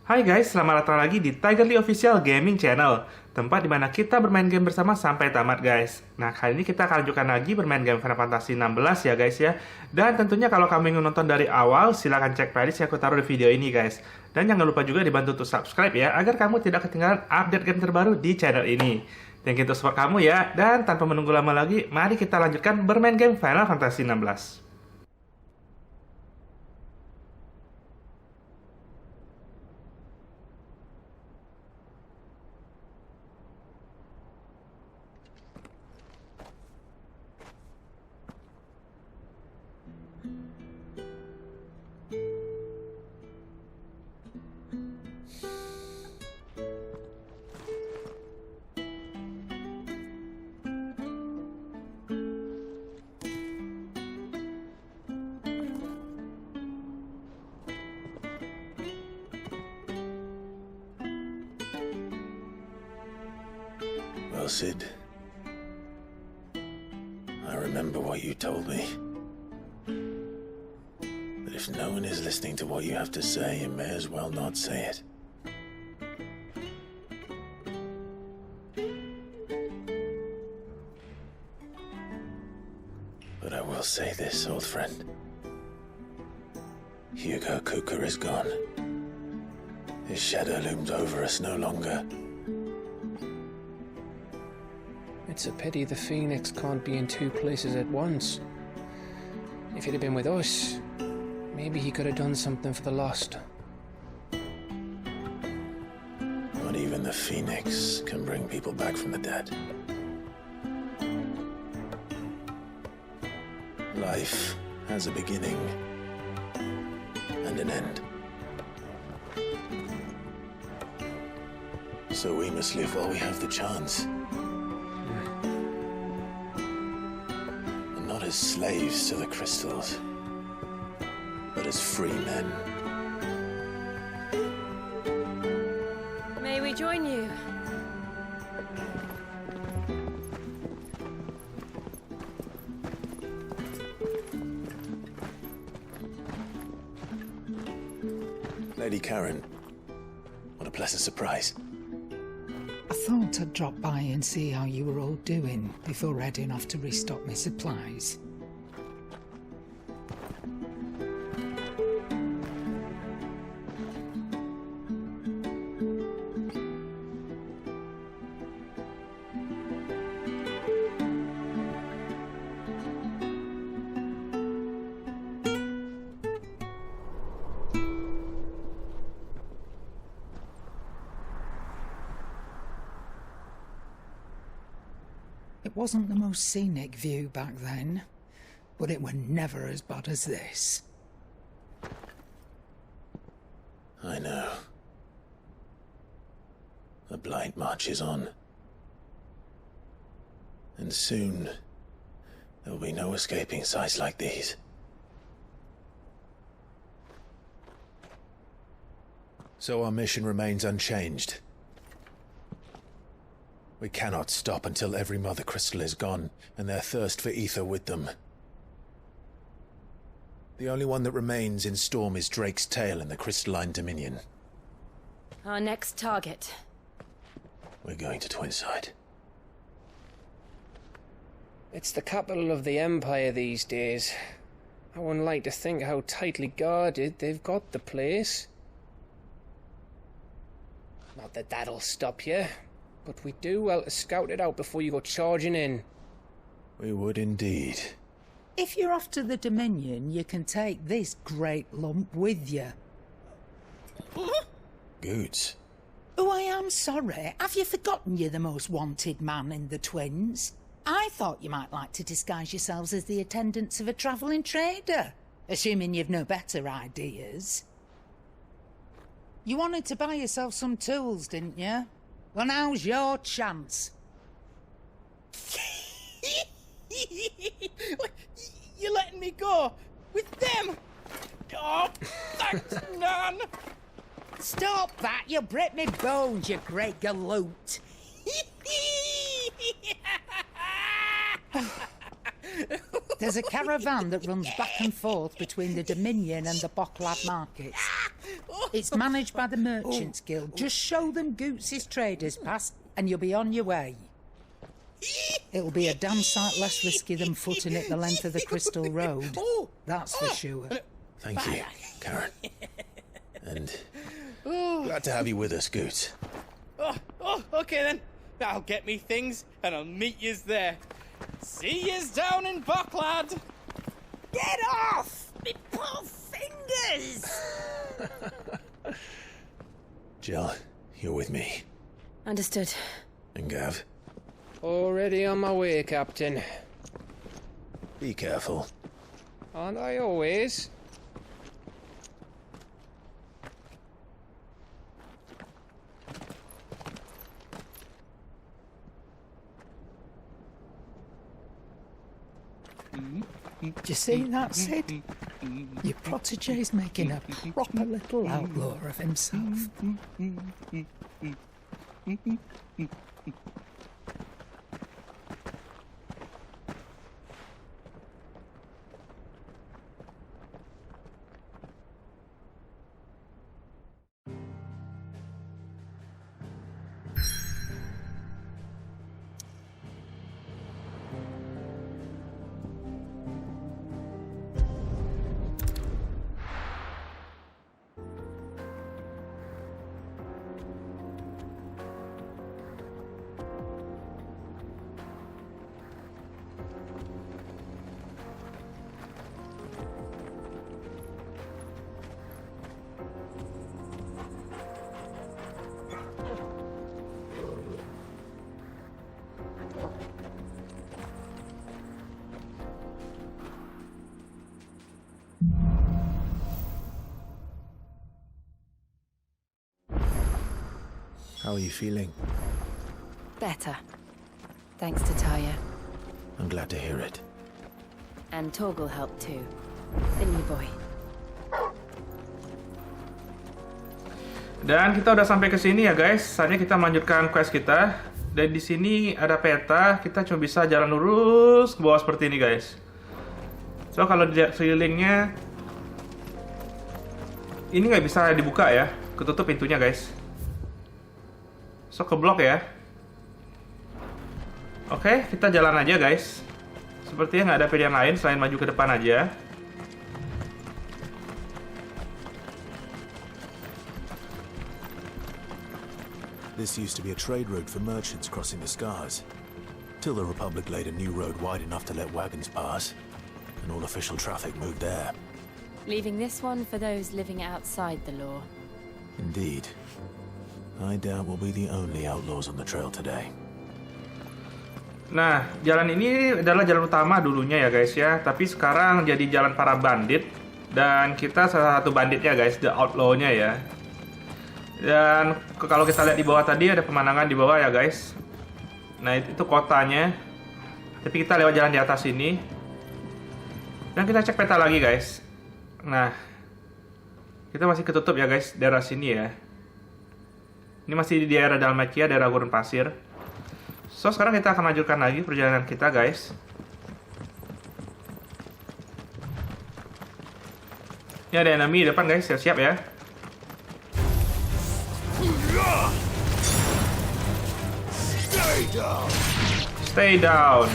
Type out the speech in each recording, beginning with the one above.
Hai guys, selamat datang lagi di Tigerly Official Gaming Channel, tempat dimana kita bermain game bersama sampai tamat guys. Nah, kali ini kita akan lanjutkan lagi bermain game Final Fantasy 16 ya guys ya. Dan tentunya kalau kamu ingin nonton dari awal, silahkan cek playlist yang aku taruh di video ini guys. Dan jangan lupa juga dibantu untuk subscribe ya, agar kamu tidak ketinggalan update game terbaru di channel ini. Thank you untuk support kamu ya, dan tanpa menunggu lama lagi, mari kita lanjutkan bermain game Final Fantasy 16. Well, Sid, I remember what you told me. That if no one is listening to what you have to say, you may as well not say it. But I will say this, old friend. Hugo Kuka is gone. His shadow looms over us no longer. It's a pity the Phoenix can't be in two places at once. If he'd have been with us, maybe he could have done something for the lost. Not even the Phoenix can bring people back from the dead. Life has a beginning and an end. So we must live while we have the chance. Not as slaves to the crystals, but as free men. May we join you? Lady Karen, what a pleasant surprise. I thought I'd drop by and see how you were all doing before heading off to restock my supplies. It wasn't the most scenic view back then, but it were never as bad as this. I know. The Blight marches on. And soon, there will be no escaping sights like these. So our mission remains unchanged. We cannot stop until every Mother Crystal is gone, and their thirst for ether with them. The only one that remains in Storm is Drake's tail in the Crystalline Dominion. Our next target. We're going to Twinside. It's the capital of the Empire these days. I wouldn't like to think how tightly guarded they've got the place. Not that that'll stop you, but we do well to scout it out before you go charging in. We would indeed. If you're off to the Dominion, you can take this great lump with you. Goods. Oh, I am sorry. Have you forgotten you're the most wanted man in the Twins? I thought you might like to disguise yourselves as the attendants of a travelling trader, assuming you've no better ideas. You wanted to buy yourself some tools, didn't you? Well, now's your chance. You're letting me go with them? Oh, thanks, Nan. Stop that! You'll break me bones, you great galoot. There's a caravan that runs back and forth between the Dominion and the Bocklad markets. It's managed by the Merchants Guild. Just show them Goots' traders pass and you'll be on your way. It'll be a damn sight less risky than footing it the length of the Crystal Road. That's for sure. Thank you, Karen. And glad to have you with us, Goot. Okay then. I'll get me things and I'll meet yous there. See yous down in Bucklad. Get off! Me poor fingers! Jill, you're with me. Understood. And Gav, Already on my way, Captain. be careful. Aren't I always? Do you see that, Sid? Your protege's making a proper little outlaw of himself. How are you feeling? Better. Thanks to Taya. I'm glad to hear it. And Torgal helped too. The new boy. Dan kita udah sampai ke sini ya guys. Saatnya kita melanjutkan quest kita. Dan di sini ada peta. Kita cuma bisa jalan lurus ke bawah seperti ini guys. So kalau dilihat sekelilingnya, ini nggak bisa dibuka ya. Ketutup pintunya guys. So ke blok ya. Oke, kita jalan aja guys. Sepertinya nggak ada pilihan lain selain maju ke depan aja. This used to be a trade route for merchants crossing the Scars, till the Republic laid a new road wide enough to let wagons pass, and all official traffic moved there. Leaving this one for those living outside the law. Indeed. I doubt we'll be the only outlaws on the trail today. Nah, jalan ini adalah jalan utama dulunya ya guys ya. Tapi sekarang jadi jalan para bandit. Dan kita salah satu banditnya guys, the outlaw-nya ya. Dan kalau kita lihat di bawah tadi ada pemandangan di bawah ya guys. Nah itu kotanya. Tapi kita lewat jalan di atas ini. Dan kita cek peta lagi guys. Nah, kita masih ketutup ya guys daerah sini ya. Ini masih di daerah Dhalmekian, daerah gurun pasir. So sekarang kita akan lanjutkan lagi perjalanan kita guys. Ini ada enemy di depan guys, siap-siap ya. Stay down.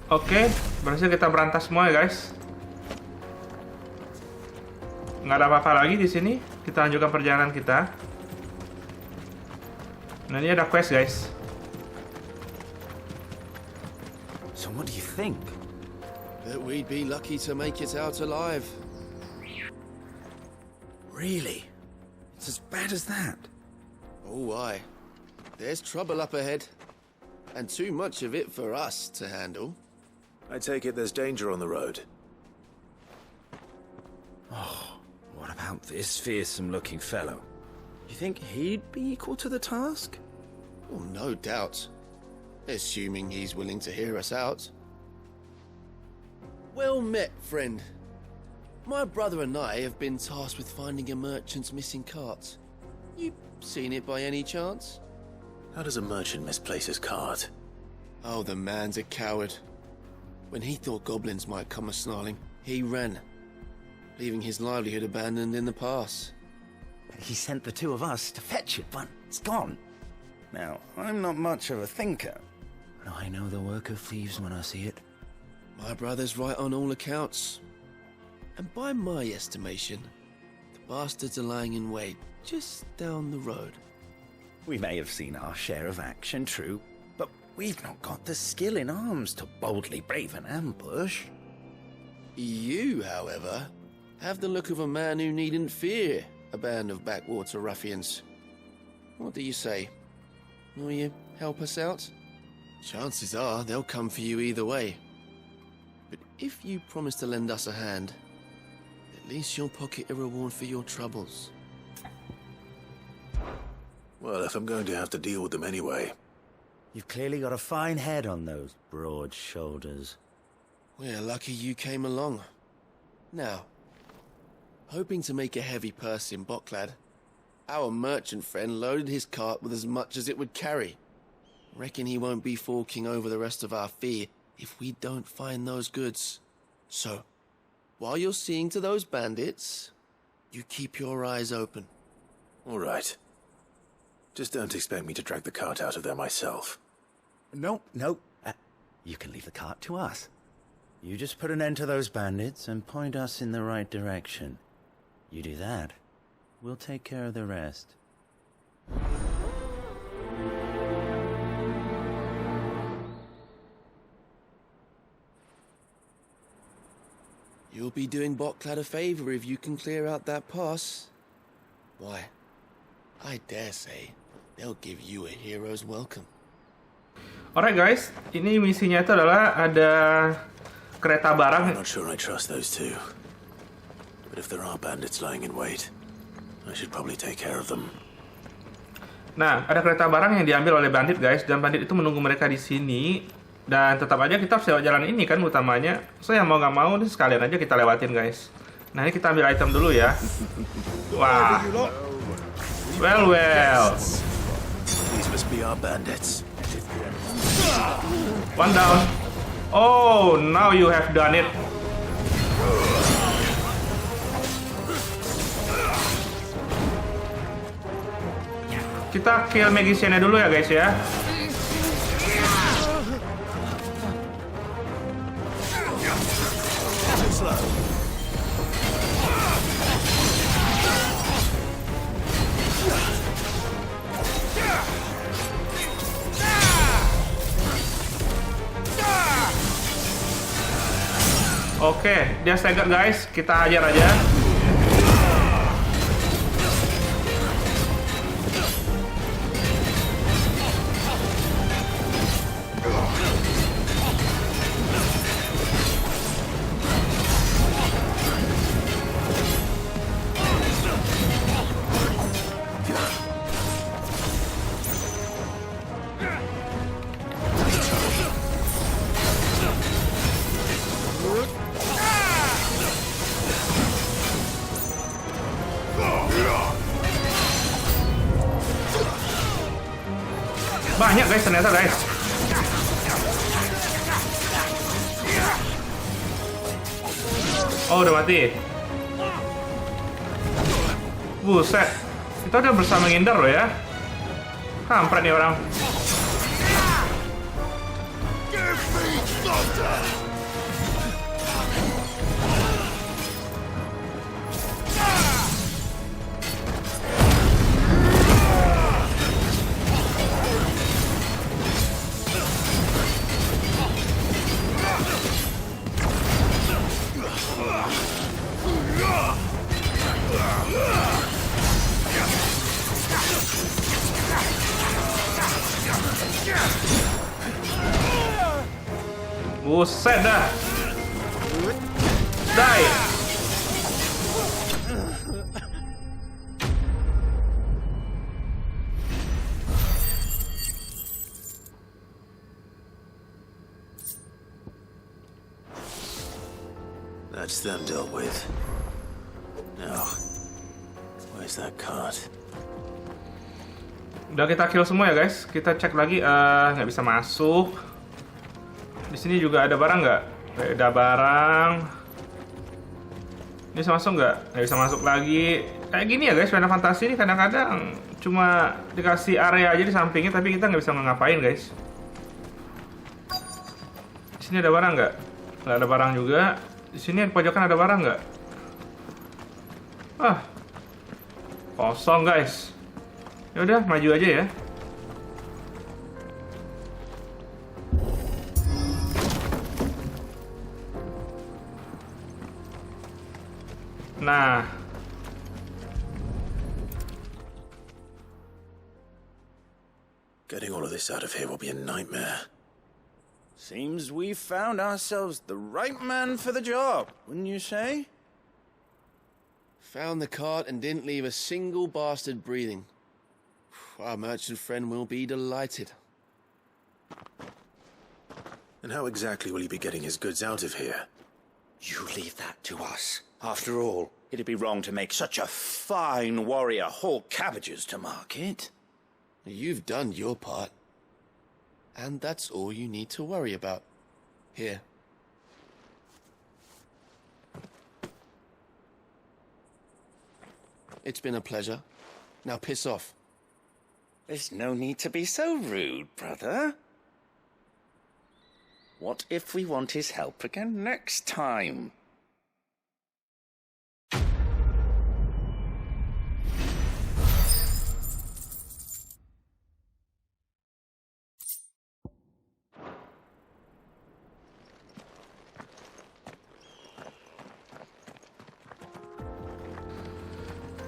Oke, berhasil kita berantas semua ya guys. Nggak ada apa-apa lagi di sini. Kita lanjutkan perjalanan kita. Nah ini ada quest guys. So what do you think? That we'd be lucky to make it out alive. Really? It's as bad as that? Oh, aye. There's trouble up ahead. And too much of it for us to handle. I take it there's danger on the road. What about this fearsome-looking fellow? You think he'd be equal to the task? Oh, no doubt. Assuming he's willing to hear us out. Well met, friend. My brother and I have been tasked with finding a merchant's missing cart. You seen it by any chance? How does a merchant misplace his cart? Oh, the man's a coward. When he thought goblins might come a-snarling, he ran, leaving his livelihood abandoned in the pass. He sent the two of us to fetch it, but it's gone. Now, I'm not much of a thinker, but I know the work of thieves when I see it. My brother's right on all accounts. And by my estimation, the bastards are lying in wait just down the road. We may have seen our share of action, true, but we've not got the skill in arms to boldly brave an ambush. You, however, have the look of a man who needn't fear a band of backwater ruffians. What do you say? Will you help us out? Chances are they'll come for you either way. But if you promise to lend us a hand, at least you'll pocket a reward for your troubles. Well, if I'm going to have to deal with them anyway. You've clearly got a fine head on those broad shoulders. We're lucky you came along. Now, hoping to make a heavy purse in Boklad, our merchant friend loaded his cart with as much as it would carry. Reckon he won't be forking over the rest of our fee if we don't find those goods. So, while you're seeing to those bandits, you keep your eyes open. All right. Just don't expect me to drag the cart out of there myself. No. You can leave the cart to us. You just put an end to those bandits and point us in the right direction. You do that, we'll take care of the rest. You'll be doing Boklad a favor if you can clear out that pass. Why, I dare say they'll give you a hero's welcome. Alright guys, ini misinya itu adalah ada kereta I'm barang. not sure I trust those two. But if there are bandits lying in wait, I should probably take care of them. Nah, ada kereta barang yang diambil oleh bandit guys, dan bandit itu menunggu mereka di sini. Dan tetap aja kita harus lewat jalan ini kan utamanya. So yang mau nggak mau nih sekalian aja kita lewatin guys. Nah ini kita ambil item dulu ya. Wah. Well. These must be our bandits. One down. Oh, now you have done it. Kita kill magiciannya dulu ya guys ya. Oke, dia stagger guys, kita hajar aja. Banyak guys ternyata guys. Oh udah mati. Buset. Kita udah bersama ngindar loh ya. Kampret nih orang. Buset dah. Die. That's them dealt with. Now, where's that cart? Udah kita kill semua ya guys. Kita cek lagi, nggak bisa masuk. Di sini juga ada barang nggak? Ada barang. Ini bisa masuk nggak? Nggak bisa masuk lagi. Kayak gini ya guys, Final Fantasy ini kadang-kadang cuma dikasih area aja di sampingnya, tapi kita nggak bisa ngapain guys. Di sini ada barang nggak? Nggak ada barang juga. Di sini di pojokan ada barang nggak? Ah, kosong guys. Ya udah, maju aja ya. Nah, Getting all of this out of here will be a nightmare. Seems we found ourselves the right man for the job, wouldn't you say? Found the cart and didn't leave a single bastard breathing. Our merchant friend will be delighted. And how exactly will he be getting his goods out of here? You leave that to us. After all, it'd be wrong to make such a fine warrior haul cabbages to market. You've done your part. And that's all you need to worry about. Here. It's been a pleasure. Now piss off. There's no need to be so rude, brother. What if we want his help again next time?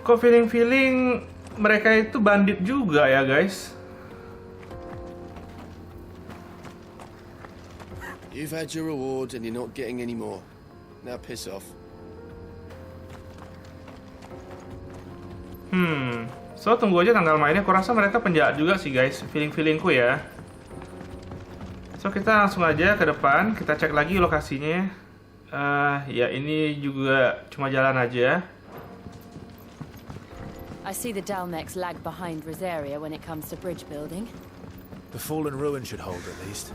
kok feeling mereka itu bandit juga ya guys. You've had your rewards and you're not getting any more. Now piss off. So tunggu aja tanggal mainnya. Aku rasa mereka penjahat juga sih guys, feelingku ya. So kita langsung aja ke depan, kita cek lagi lokasinya. Ya ini juga cuma jalan aja. I see the Dhalmeks lag behind Rosaria when it comes to bridge building. The fallen ruin should hold at least.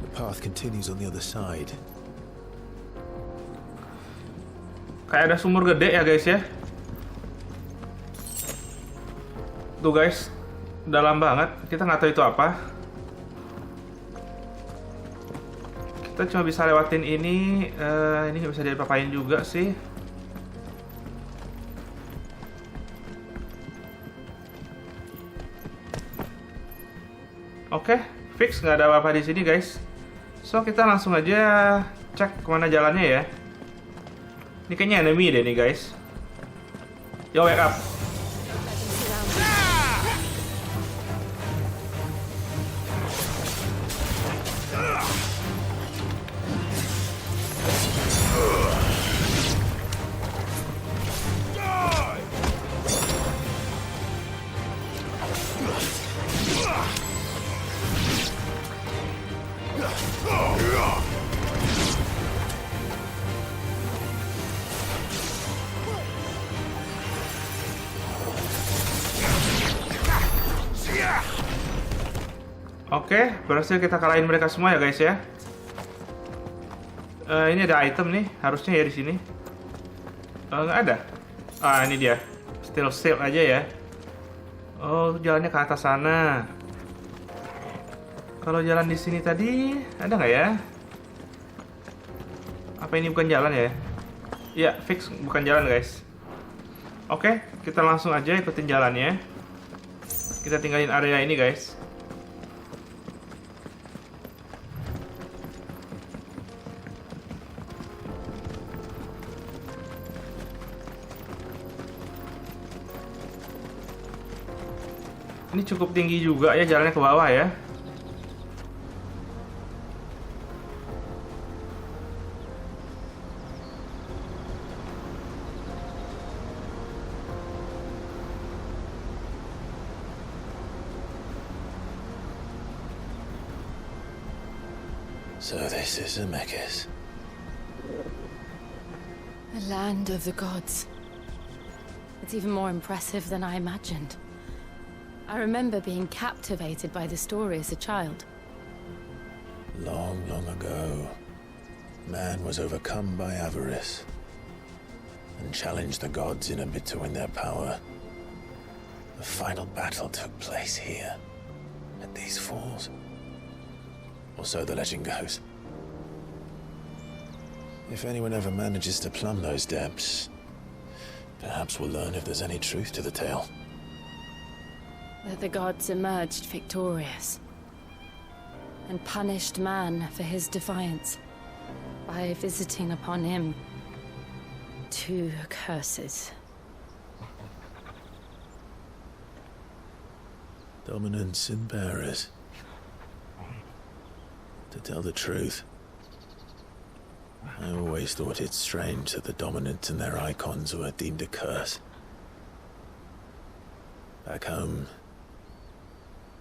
The path continues on the other side. Kayak ada sumur gede ya guys ya. Tuh guys, dalam banget. Kita nggak tahu itu apa. Kita cuma bisa lewatin ini. Ini nggak bisa diapa-apain juga sih. Oke, fix, nggak ada apa-apa di sini guys. So kita langsung aja cek kemana jalannya ya. Ini kayaknya enemy deh nih guys. Yo, wake up. Oke, berhasil kita kalahin mereka semua ya guys ya. Ini ada item nih, harusnya ya di sini. Nggak ada. Ini dia. Still safe aja ya. Oh, jalannya ke atas sana. Kalau jalan di sini tadi ada nggak ya? Apa ini bukan jalan ya? Ya, fix bukan jalan guys. Oke, kita langsung aja ikutin jalannya. Kita tinggalin area ini guys. Ini cukup tinggi juga ya, jalannya ke bawah ya. So this is Zemeckis. The land of the gods. It's even more impressive than I imagined. I remember being captivated by the story as a child. Long, long ago, man was overcome by avarice and challenged the gods in a bid to win their power. The final battle took place here, at these falls. Or so the legend goes. If anyone ever manages to plumb those depths, perhaps we'll learn if there's any truth to the tale. That the gods emerged victorious and punished man for his defiance by visiting upon him 2 curses. Dominance and bearers. To tell the truth, I always thought it strange that the dominant and their icons were deemed a curse. Back home,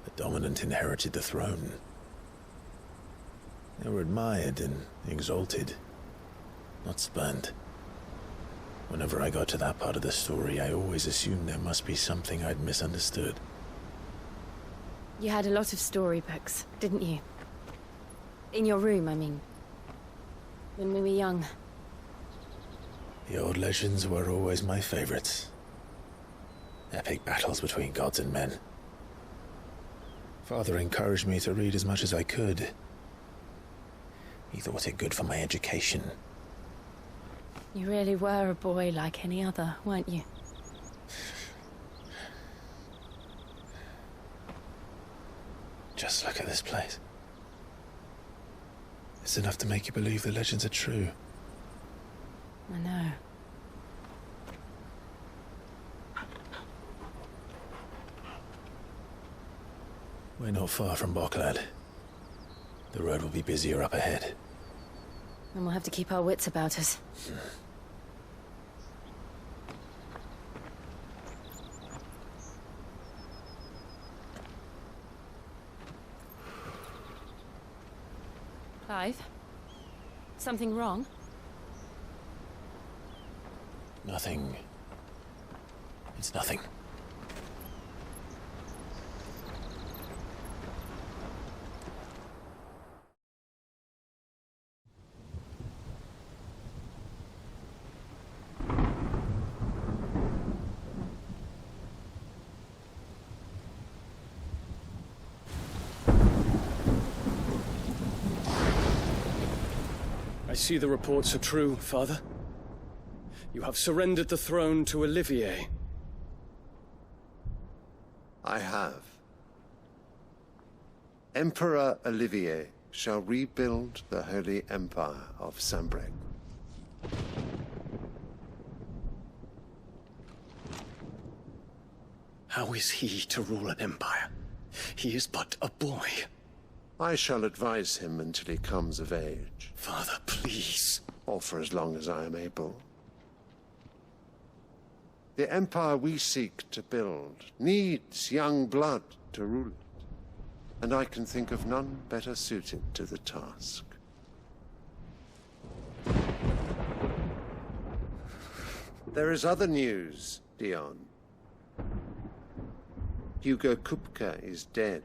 the dominant inherited the throne. They were admired and exalted, not spurned. Whenever I got to that part of the story, I always assumed there must be something I'd misunderstood. You had a lot of storybooks, didn't you? In your room, I mean. When we were young. The old legends were always my favorites. Epic battles between gods and men. Father encouraged me to read as much as I could. He thought it good for my education. You really were a boy like any other, weren't you? Just look at this place. It's enough to make you believe the legends are true. I know. We're not far from Boklad. The road will be busier up ahead. And we'll have to keep our wits about us. Clive? Something wrong? Nothing. It's nothing. I see the reports are true, Father. You have surrendered the throne to Olivier. I have. Emperor Olivier shall rebuild the Holy Empire of Sambrec. How is he to rule an empire? He is but a boy. I shall advise him until he comes of age. Father, please. Or for as long as I am able. The empire we seek to build needs young blood to rule it, and I can think of none better suited to the task. There is other news, Dion. Hugo Kupka is dead,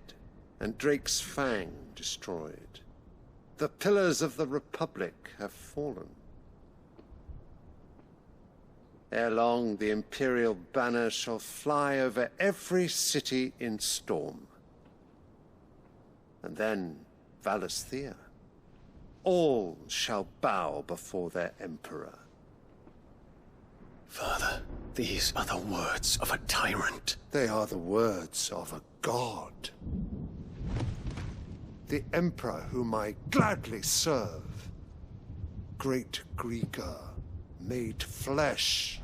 and Drake's Fang destroyed. The pillars of the Republic have fallen. Ere long, the Imperial banner shall fly over every city in Storm. And then, Valisthea. All shall bow before their Emperor. Father, these are the words of a tyrant. They are the words of a god. The Emperor whom I gladly serve. Great Greeker, made flesh.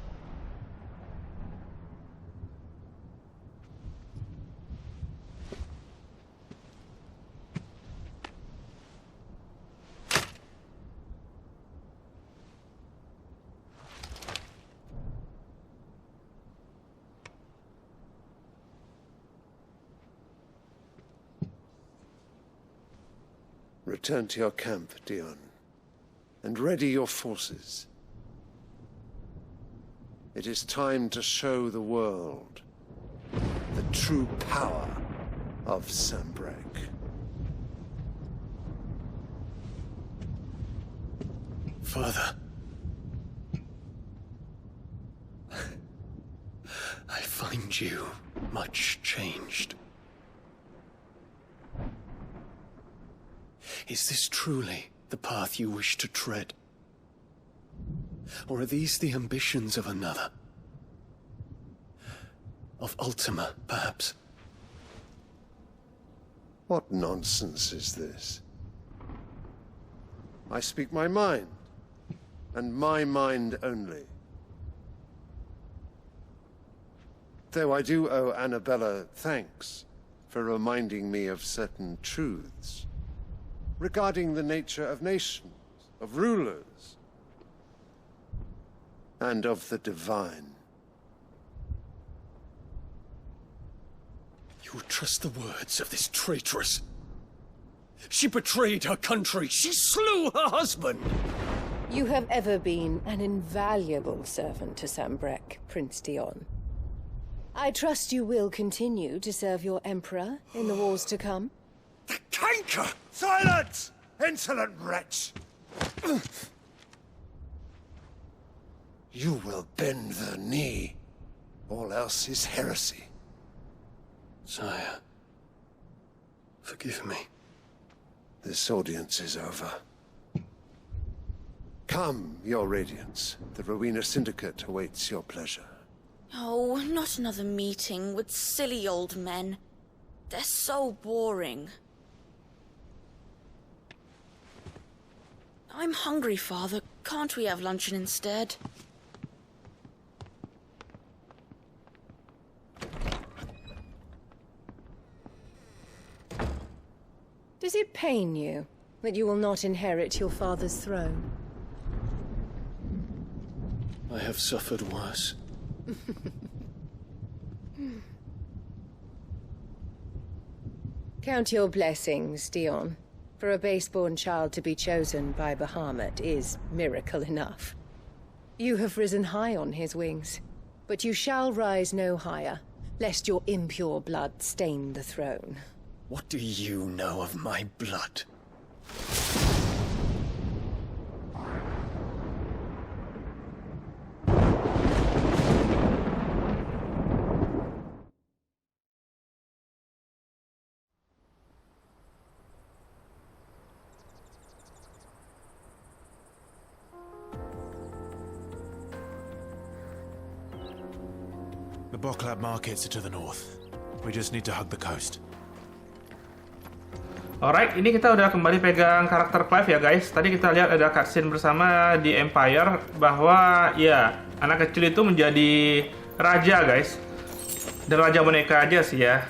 Return to your camp, Dion, and ready your forces. It is time to show the world the true power of Sanbreque. Father. I find you much changed. Is this truly the path you wish to tread? Or are these the ambitions of another? Of Ultima, perhaps? What nonsense is this? I speak my mind, and my mind only. Though I do owe Annabella thanks for reminding me of certain truths regarding the nature of nations, of rulers, and of the divine. You trust the words of this traitress? She betrayed her country. She slew her husband. You have ever been an invaluable servant to Sanbreque, Prince Dion. I trust you will continue to serve your Emperor in the wars to come. The canker! Silence! Insolent wretch! You will bend the knee. All else is heresy. Sire, forgive me. This audience is over. Come, your Radiance. The Rowena Syndicate awaits your pleasure. Oh, not another meeting with silly old men. They're so boring. I'm hungry, Father. Can't we have luncheon instead? Does it pain you that you will not inherit your father's throne? I have suffered worse. Count your blessings, Dion. For a base-born child to be chosen by Bahamut is miracle enough. You have risen high on his wings, but you shall rise no higher, lest your impure blood stain the throne. What do you know of my blood? The Boklab markets are to the north. We just need to hug the coast. Alright, ini kita udah kembali pegang karakter Clive ya guys. Tadi kita lihat ada cutscene bersama di Empire bahwa ya anak kecil itu menjadi raja guys. Dan raja boneka aja sih ya.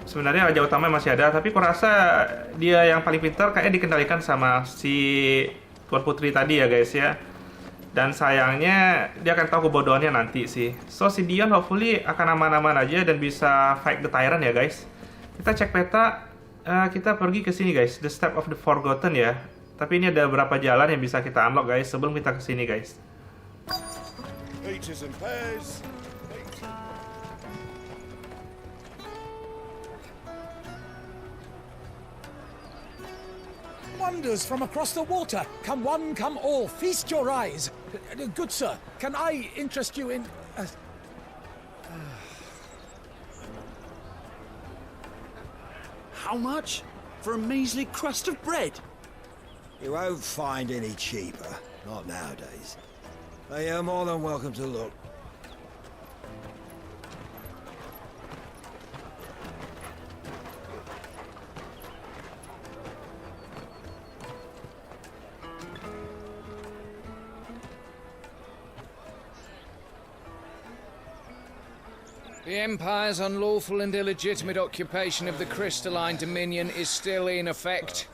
Sebenarnya raja utama masih ada, tapi kurasa dia yang paling pintar kayaknya dikendalikan sama si Tuan Putri tadi ya guys ya. Dan sayangnya dia akan tahu kebodohannya nanti sih. So si Dion hopefully akan aman-aman aja dan bisa fight the tyrant ya guys. Kita cek peta. Kita pergi ke sini guys, the Step of the Forgotten ya. Tapi ini ada beberapa jalan yang bisa kita unlock guys sebelum kita ke sini guys. Wonders from across the water. Come one, come all. Feast your eyes. Good sir, can I interest you in... How much? For a measly crust of bread? You won't find any cheaper. Not nowadays. But you're more than welcome to look. The Empire's unlawful and illegitimate occupation of the Crystalline Dominion is still in effect.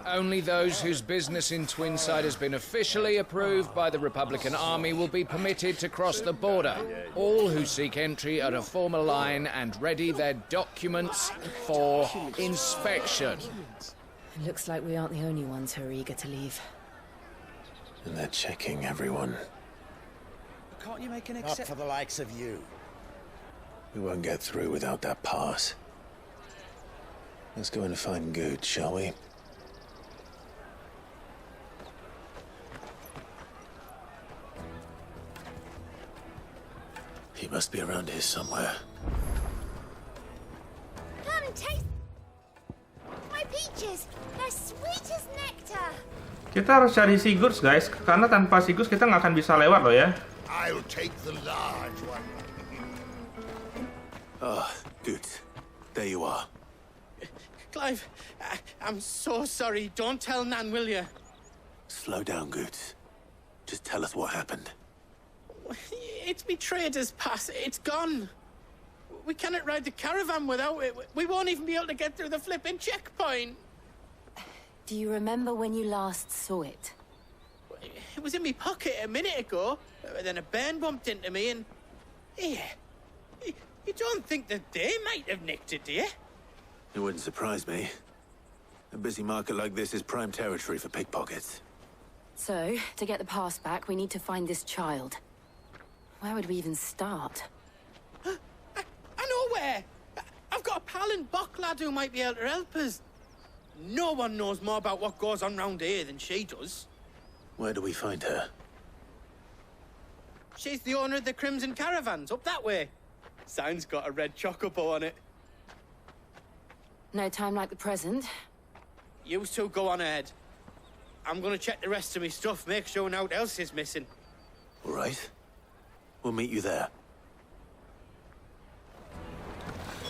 Only those whose business in Twinside has been officially approved by the Republican Army will be permitted to cross the border. All who seek entry are to form a line and ready their documents for inspection. It looks like we aren't the only ones who are eager to leave. And they're checking everyone. Can't you make an Not for the likes of you. We won't get through without that pass. Let's go in and find Good, shall we? He must be around here somewhere. Come and taste my peaches. They're sweet as nectar. Kita harus cari Sigurd, guys, karena tanpa Sigurd kita nggak akan bisa lewat loh ya. I'll take the large one. Ah, Good. There you are. Clive, I'm so sorry. Don't tell Nan, will you? Slow down, Good. Just tell us what happened. It's me trader's pass. It's gone. We cannot ride the caravan without it. We won't even be able to get through the flipping checkpoint. Do you remember when you last saw it? It was in my pocket a minute ago. Then a bairn bumped into me and... Here. You don't think that they might have nicked it, do you? It wouldn't surprise me. A busy market like this is prime territory for pickpockets. So, to get the pass back, we need to find this child. Where would we even start? I know where! I've got a pal in Bocklad who might be able to help us. No one knows more about what goes on round here than she does. Where do we find her? She's the owner of the Crimson Caravans, up that way. Sign's got a red chocobo on it. No time like the present. You two go on ahead. I'm gonna check the rest of my stuff, make sure no one else is missing. All right. We'll meet you there.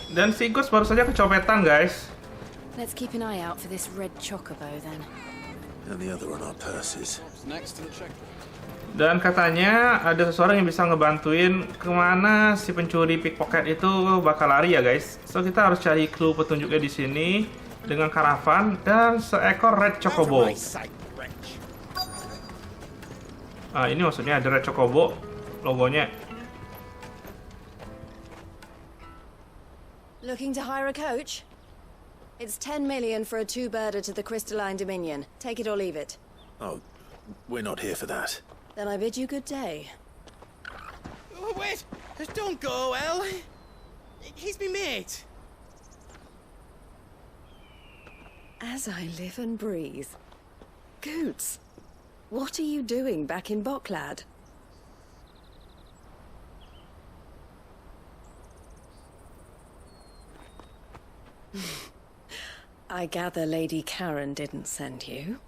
Dan Sigurd baru saja kecopetan, guys. Let's keep an eye out for this red chocobo then. And the other on our purses. Next to the checkpoint. Dan katanya ada seseorang yang bisa ngebantuin kemana si pencuri pickpocket itu bakal lari ya, guys. So kita harus cari clue petunjuknya di sini dengan karavan dan seekor red chocobo. Ah, ini maksudnya ada red chocobo logonya. Looking to hire a coach? It's 10 million for a two-birder to the Crystalline Dominion. Take it or leave it. Oh, we're not here for that. Then I bid you good day. Oh, wait! Don't go, El. He's me mate. As I live and breathe. Goots, what are you doing back in Bocklad? I gather Lady Karen didn't send you.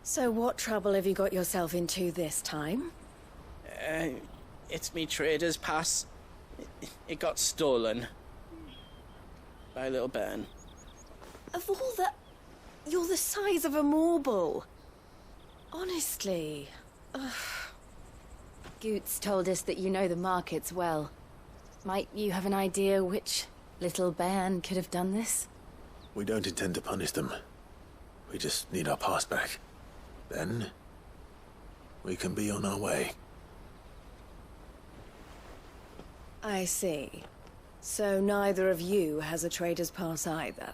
So what trouble have you got yourself into this time? It's me trader's pass. It got stolen. By a little bairn. Of all the... You're the size of a marble. Honestly. Ugh. Goots told us that you know the markets well. Might you have an idea which little bairn could have done this? We don't intend to punish them. We just need our pass back. Then, we can be on our way. I see. So neither of you has a trader's pass either.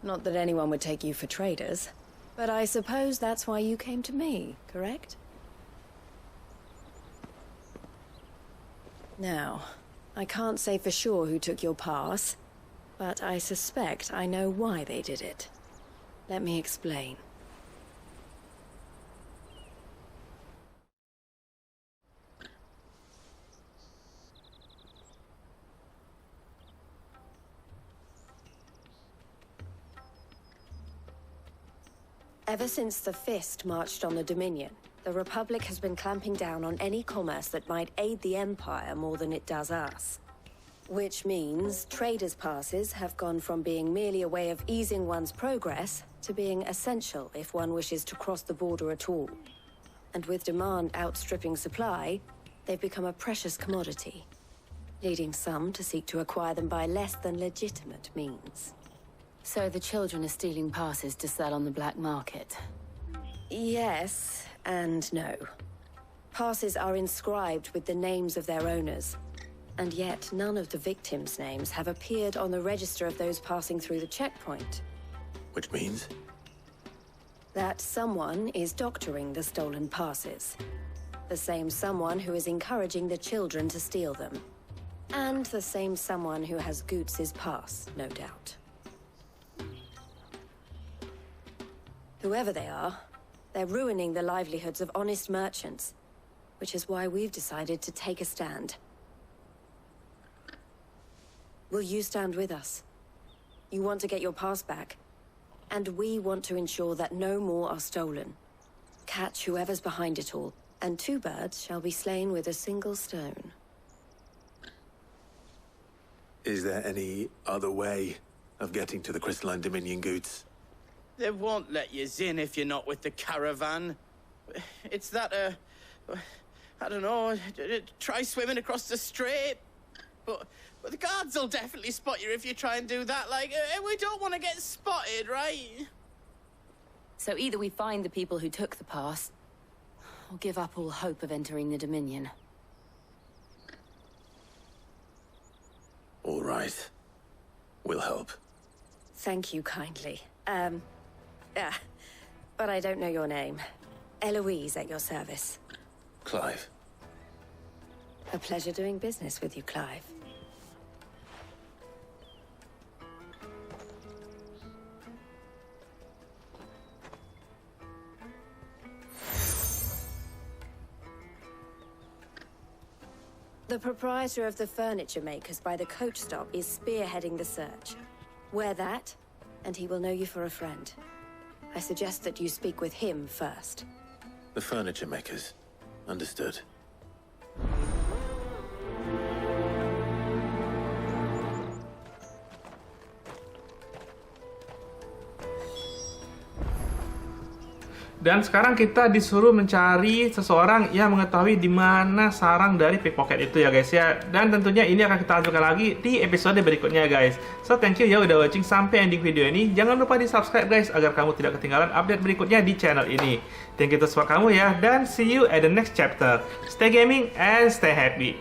Not that anyone would take you for traders, but I suppose that's why you came to me, correct? Now, I can't say for sure who took your pass, but I suspect I know why they did it. Let me explain. Ever since the Fist marched on the Dominion, the Republic has been clamping down on any commerce that might aid the Empire more than it does us. Which means traders' passes have gone from being merely a way of easing one's progress to being essential if one wishes to cross the border at all. And with demand outstripping supply, they've become a precious commodity, leading some to seek to acquire them by less than legitimate means. So the children are stealing passes to sell on the black market. Yes and no. Passes are inscribed with the names of their owners, and yet none of the victims' names have appeared on the register of those passing through the checkpoint. Which means? That someone is doctoring the stolen passes. The same someone who is encouraging the children to steal them. And the same someone who has Goots's pass, no doubt. Whoever they are, they're ruining the livelihoods of honest merchants, which is why we've decided to take a stand. Will you stand with us? You want to get your pass back, and we want to ensure that no more are stolen. Catch whoever's behind it all, and 2 birds shall be slain with a single stone. Is there any other way of getting to the Crystalline Dominion Goods? They won't let you in if you're not with the caravan. It's that, I don't know, try swimming across the strait. But the guards will definitely spot you if you try and do that. Like, we don't want to get spotted, right? So either we find the people who took the pass, or give up all hope of entering the Dominion. All right. We'll help. Thank you kindly. But I don't know your name. Eloise at your service. Clive. A pleasure doing business with you, Clive. The proprietor of the furniture makers by the coach stop is spearheading the search. Wear that, and he will know you for a friend. I suggest that you speak with him first. The furniture makers. Understood. Dan sekarang kita disuruh mencari seseorang yang mengetahui di mana sarang dari pickpocket itu ya guys ya. Dan tentunya ini akan kita lanjutkan lagi di episode berikutnya guys. So thank you ya udah watching sampai ending video ini. Jangan lupa di subscribe guys agar kamu tidak ketinggalan update berikutnya di channel ini. Thank you to support kamu ya, dan see you at the next chapter. Stay gaming and stay happy.